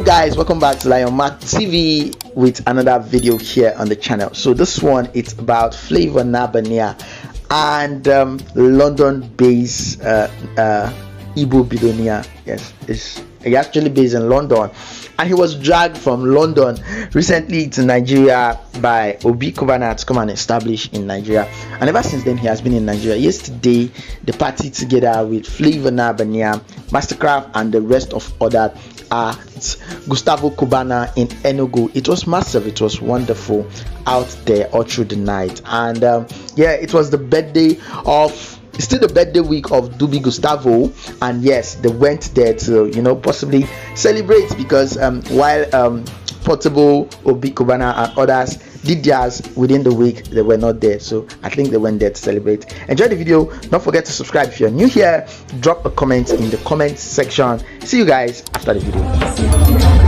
Guys, welcome back to Lion Mark TV with another video here on the channel. So this one, it's about Flavour and London-based Igbo billionaire. Yes, he actually based in London, and he was dragged from London recently to Nigeria by Gustavo Cubana to come and establish in Nigeria, and ever since then he has been in Nigeria. Yesterday, the party together with Flavour Masterkraft and the rest of other at Gustavo Cubana in Enugu. It was massive, it was wonderful out there all through the night, and yeah, it was the birthday of still the birthday week of Dubby Gustavo, and yes, they went there to possibly celebrate, because while Portable, Gustavo Cubana and others did theirs within the week, they were not there, so I think they went there to celebrate. Enjoy the video. Don't forget to subscribe if you're new here. Drop a comment in the comment section. See you guys after the video.